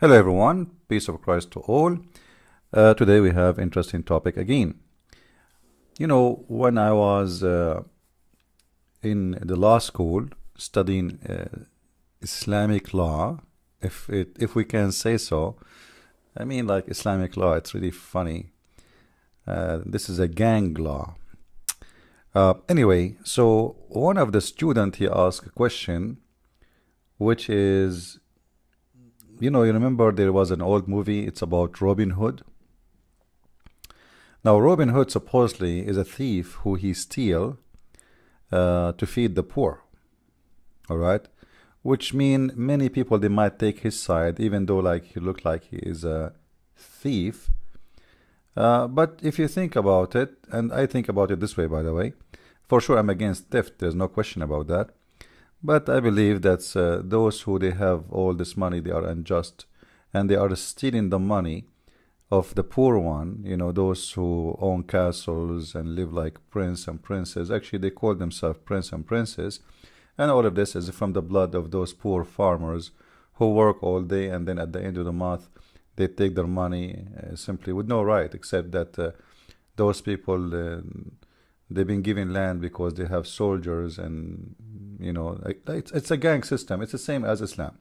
Hello everyone, peace of Christ to all. Today we have interesting topic again. You know, when I was in the law school studying Islamic law, if we can say so, I mean like Islamic law, it's really funny. This is a gang law. Anyway, so one of the student he asked a question, which is, you remember there was an old movie, it's about Robin Hood. Now, Robin Hood supposedly is a thief who he steal to feed the poor, all right? Which mean many people, they might take his side, even though like he looked like he is a thief. But if you think about it, and I think about it this way, by the way, for sure I'm against theft, there's no question about that. But I believe that those who they have all this money, they are unjust, and they are stealing the money of the poor one. You know, those who own castles and live like prince and princess. Actually, they call themselves prince and princess, and all of this is from the blood of those poor farmers who work all day, and then at the end of the month, they take their money simply with no right, except that those people. They've been given land because they have soldiers, and it's a gang system. It's the same as Islam.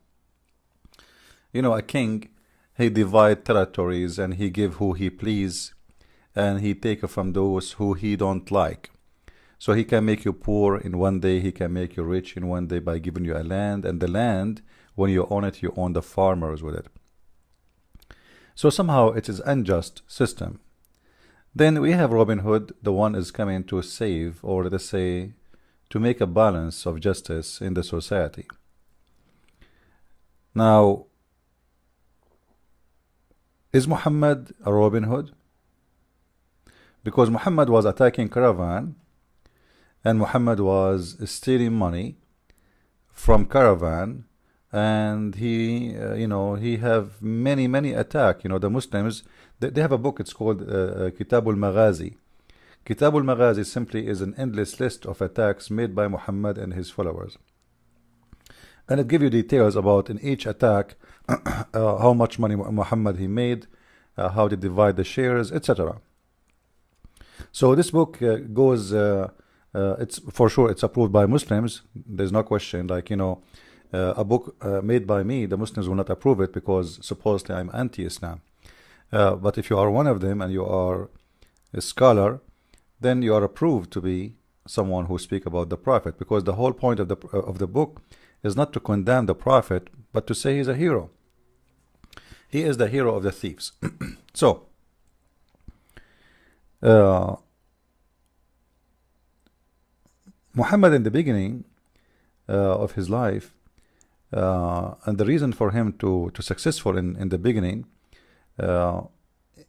You know, a king, he divide territories and he give who he please, and he take from those who he don't like. So he can make you poor in one day, he can make you rich in one day by giving you a land, and the land, when you own it, you own the farmers with it. So somehow it is unjust system. Then we have Robin Hood, the one is coming to save, or let's say, to make a balance of justice in the society. Now, is Muhammad a Robin Hood? Because Muhammad was attacking caravan, and Muhammad was stealing money from caravan, and he, he have many attack. You know, the Muslims, they have a book, it's called Kitabul Maghazi. Kitabul Maghazi simply is an endless list of attacks made by Muhammad and his followers. And it gives you details about in each attack, how much money Muhammad he made, how they divide the shares, etc. So this book goes, it's for sure it's approved by Muslims, there's no question, like, a book made by me, the Muslims will not approve it because supposedly I'm anti-Islam. But if you are one of them and you are a scholar, then you are approved to be someone who speak about the Prophet, because the whole point of the book is not to condemn the Prophet, but to say he's a hero. He is the hero of the thieves. So, Muhammad in the beginning of his life, and the reason for him to successful in the beginning,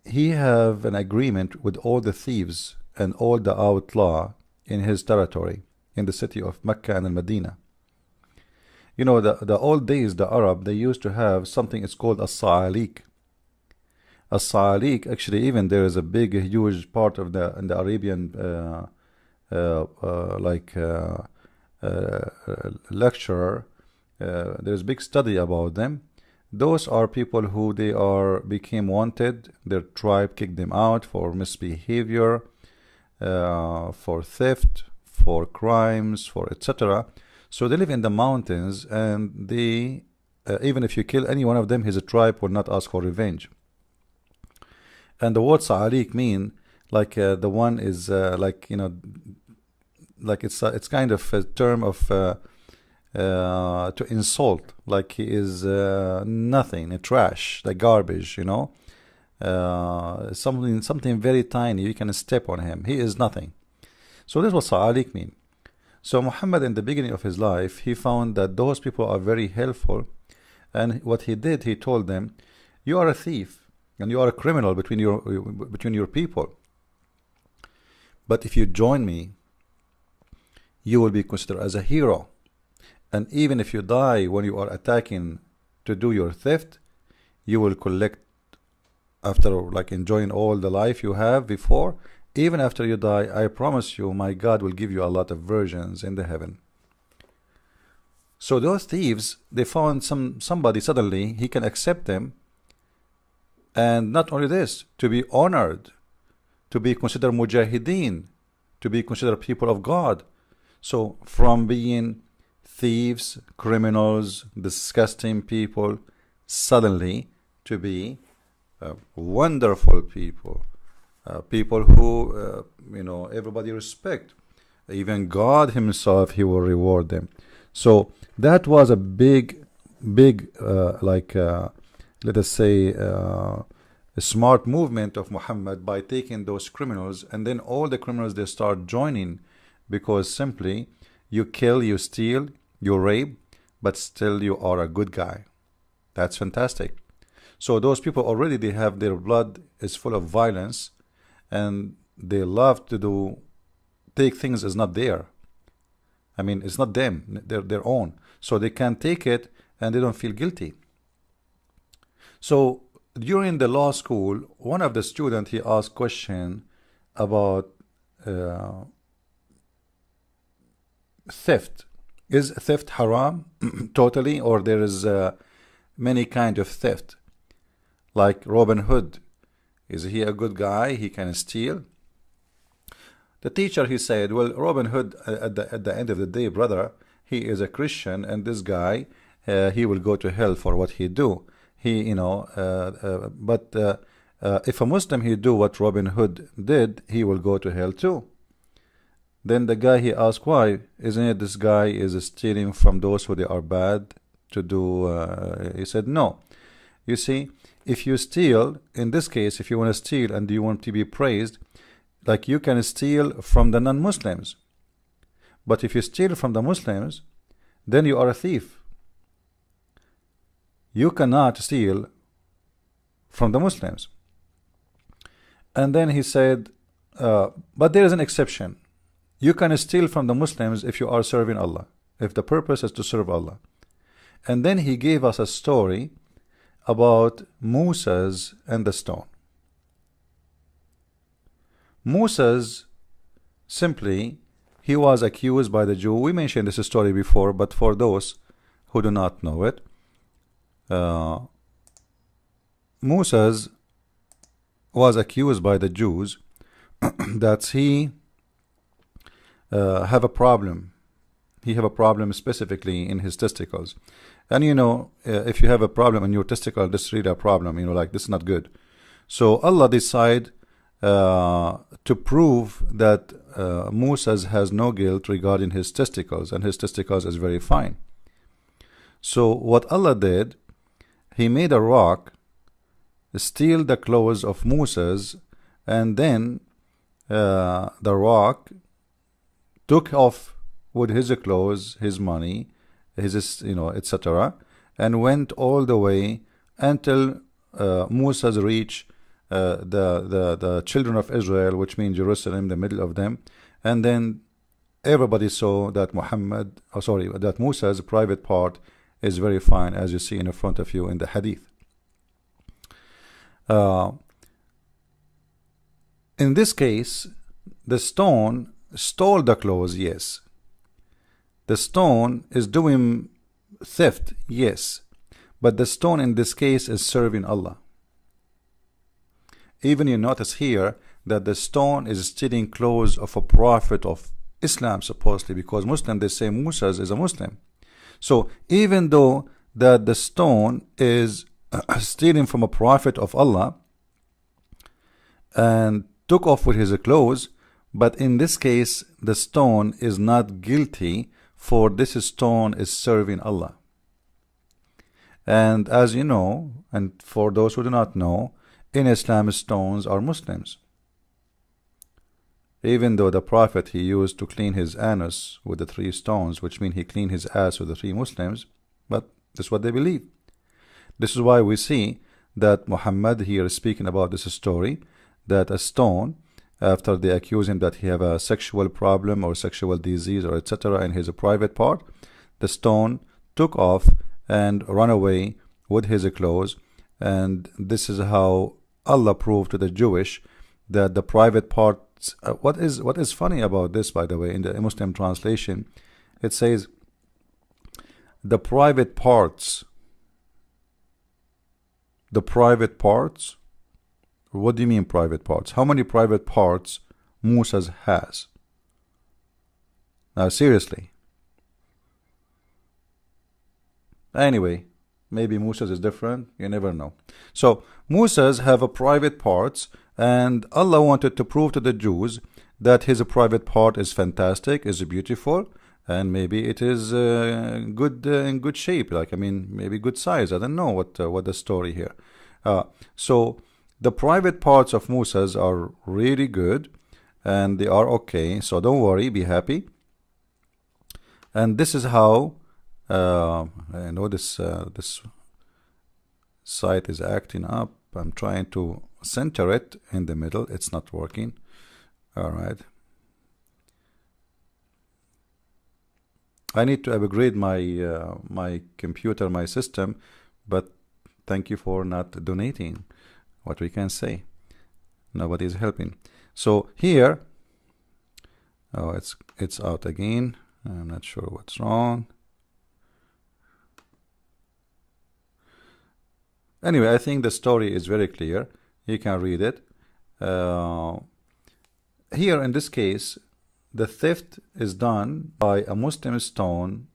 he have an agreement with all the thieves and all the outlaw in his territory, in the city of Mecca and Medina. You know, the old days, the Arab, they used to have something, it's called a sa'alik. A sa'alik, actually, even there is a big, huge part of in the Arabian lecturer. There's big study about them. Those are people who they became wanted. Their tribe kicked them out for misbehavior, for theft, for crimes, for etc. So they live in the mountains, and they, even if you kill any one of them, his tribe will not ask for revenge. And the word sa'alik mean like the one is like like it's kind of a term of to insult, like he is nothing, a trash, like garbage, something very tiny, you can step on him, he is nothing. So this was sa'alik mean. So Muhammad in the beginning of his life, he found that those people are very helpful, and what he did, he told them, you are a thief and you are a criminal between your people, but if you join me, you will be considered as a hero. And even if you die when you are attacking to do your theft, you will collect after like enjoying all the life you have before. Even after you die, I promise you, my God will give you a lot of virgins in the heaven. So those thieves, they found somebody suddenly, he can accept them And not only this, to be honored, to be considered mujahideen, to be considered people of God. So from being thieves, criminals, disgusting people, suddenly to be wonderful people, people who everybody respect. Even God himself, he will reward them. So that was a big let us say a smart movement of Muhammad by taking those criminals, and then all the criminals, they start joining, because simply you kill, you steal, you rape, but still you are a good guy. That's fantastic. So those people already, they have, their blood is full of violence, and they love to take things as not there. I mean, it's not them, they're their own. So they can take it and they don't feel guilty. So during the law school, one of the students, he asked question about theft. Is theft haram totally, or there is many kind of theft? Like Robin Hood, is he a good guy? He can steal. The teacher, he said, well, Robin Hood, at the end of the day, brother, he is a Christian, and this guy, he will go to hell for what he do. He, but if a Muslim, he do what Robin Hood did, he will go to hell too. Then the guy, he asked, why? Isn't it this guy is stealing from those who they are bad to do? He said, no. You see, if you steal, in this case, if you want to steal and you want to be praised, like you can steal from the non-Muslims. But if you steal from the Muslims, then you are a thief. You cannot steal from the Muslims. And then he said, but there is an exception. You can steal from the Muslims if you are serving Allah, if the purpose is to serve Allah. And then he gave us a story about Moses and the stone. Moses, simply, he was accused by the Jew. We mentioned this story before, but for those who do not know it, Moses was accused by the Jews that he have a problem. He have a problem specifically in his testicles. And if you have a problem in your testicle, this is really a problem. Like, this is not good. So Allah decide to prove that Moses has no guilt regarding his testicles, and his testicles is very fine. So what Allah did, he made a rock steal the clothes of Moses, and then the rock took off with his clothes, his money, his etc., and went all the way until Moses reached the children of Israel, which means Jerusalem, the middle of them. And then everybody saw that that Moses' private part is very fine, as you see in front of you in the hadith. In this case, the stone stole the clothes, yes. The stone is doing theft, yes. But the stone in this case is serving Allah. Even you notice here that the stone is stealing clothes of a prophet of Islam, supposedly, because Muslim, they say Moses is a Muslim. So even though that the stone is stealing from a prophet of Allah and took off with his clothes, but in this case the stone is not guilty, for this stone is serving Allah. And as you know, and for those who do not know, in Islam, stones are Muslims. Even though the Prophet, he used to clean his anus with the 3 stones, which means he cleaned his ass with the 3 Muslims, but this is what they believe. This is why we see that Muhammad here is speaking about this story, that a stone, after they accuse him that he have a sexual problem or sexual disease or etc. in his private part, the stone took off and run away with his clothes. And this is how Allah proved to the Jewish that the private parts. What is funny about this, by the way, in the Muslim translation, it says the private parts What do you mean private parts? How many private parts Musa's has? Now seriously. Anyway, maybe Musa's is different. You never know. So Musa's have a private parts, and Allah wanted to prove to the Jews that his private part is fantastic, is beautiful, and maybe it is good in good shape. Like, I mean, maybe good size. I don't know what the story here. So the private parts of Musa's are really good, and they are okay. So don't worry, be happy. And this is how I know this site is acting up. I'm trying to center it in the middle. It's not working. All right. I need to upgrade my my computer, my system, but thank you for not donating. What we can say, nobody is helping. So here, oh, it's out again. I'm not sure what's wrong. Anyway, I think the story is very clear. You can read it. Here in this case, the theft is done by a Muslim stone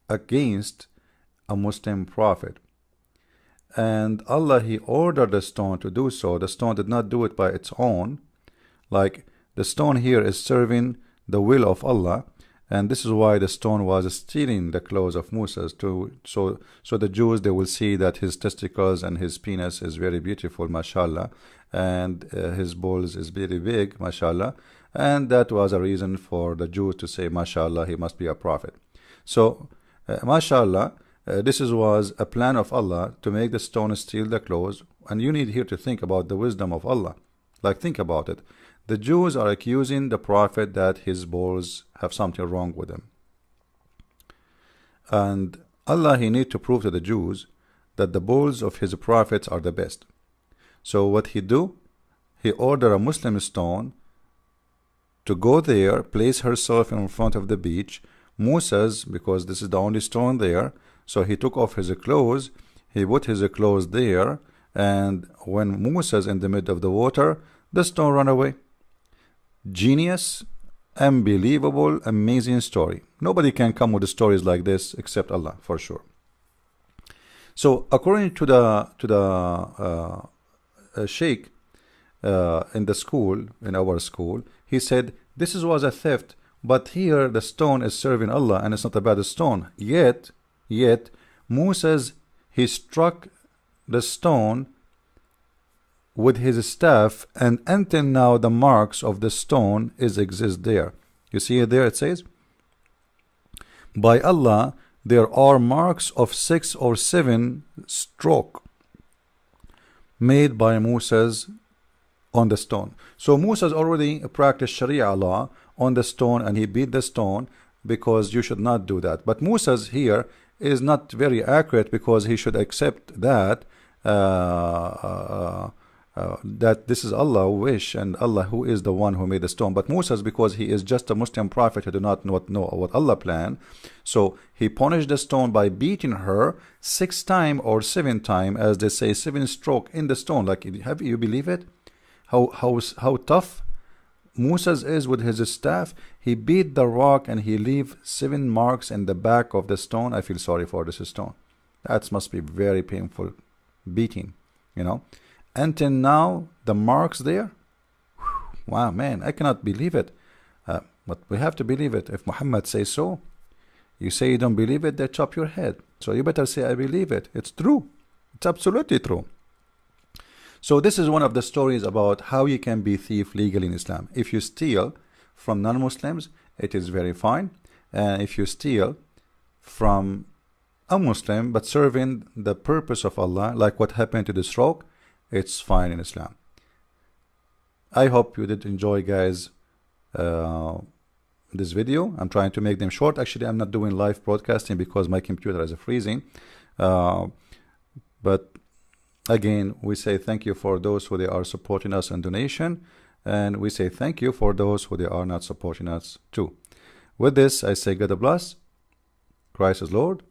against a Muslim prophet. And Allah, He ordered the stone to do so. The stone did not do it by its own. Like, the stone here is serving the will of Allah. And this is why the stone was stealing the clothes of Musa. So the Jews, they will see that his testicles and his penis is very beautiful, mashallah. And his balls is very big, mashallah. And that was a reason for the Jews to say, mashallah, he must be a prophet. So, mashallah, this was a plan of Allah to make the stone steal the clothes. And you need here to think about the wisdom of Allah. Like, think about it. The Jews are accusing the prophet that his balls have something wrong with them. And Allah, He need to prove to the Jews that the balls of his prophets are the best. So what He do? He ordered a Muslim stone to go there, place herself in front of the beach. Musa's, because this is the only stone there, so he took off his clothes, he put his clothes there, and when Musa's in the middle of the water, the stone ran away. Genius, unbelievable, amazing story. Nobody can come with stories like this except Allah, for sure. So according to the sheikh in the school, in our school, he said this was a theft, but here the stone is serving Allah and it's not a bad stone. Yet Musa's, he struck the stone with his staff, and until now the marks of the stone exist there. You see it there, it says, by Allah, there are marks of 6 or 7 stroke made by Musa's on the stone. So Musa's already practiced Sharia law on the stone, and he beat the stone because you should not do that. But Musa's here is not very accurate, because he should accept that that this is Allah's wish, and Allah who is the one who made the stone. But Musa's, because he is just a Muslim prophet who do not know what Allah planned, so he punished the stone by beating her 6 times or 7 times, as they say, 7 stroke in the stone. Like, have you believe it? How tough Musa's is with his staff. He beat the rock and he leave 7 marks in the back of the stone. I feel sorry for this stone. That must be very painful beating, you know. Until now, the marks there. Wow, man, I cannot believe it. But we have to believe it. If Muhammad says so, you say you don't believe it, they chop your head. So you better say, I believe it. It's true. It's absolutely true. So this is one of the stories about how you can be thief legally in Islam. If you steal from non-Muslims, it is very fine. And if you steal from a Muslim, but serving the purpose of Allah, like what happened to this rock, it's fine in Islam. I hope you did enjoy, guys, this video. I'm trying to make them short. Actually, I'm not doing live broadcasting because my computer is freezing. But again, we say thank you for those who they are supporting us in donation, and we say thank you for those who they are not supporting us too. With this, I say God bless. Christ is Lord.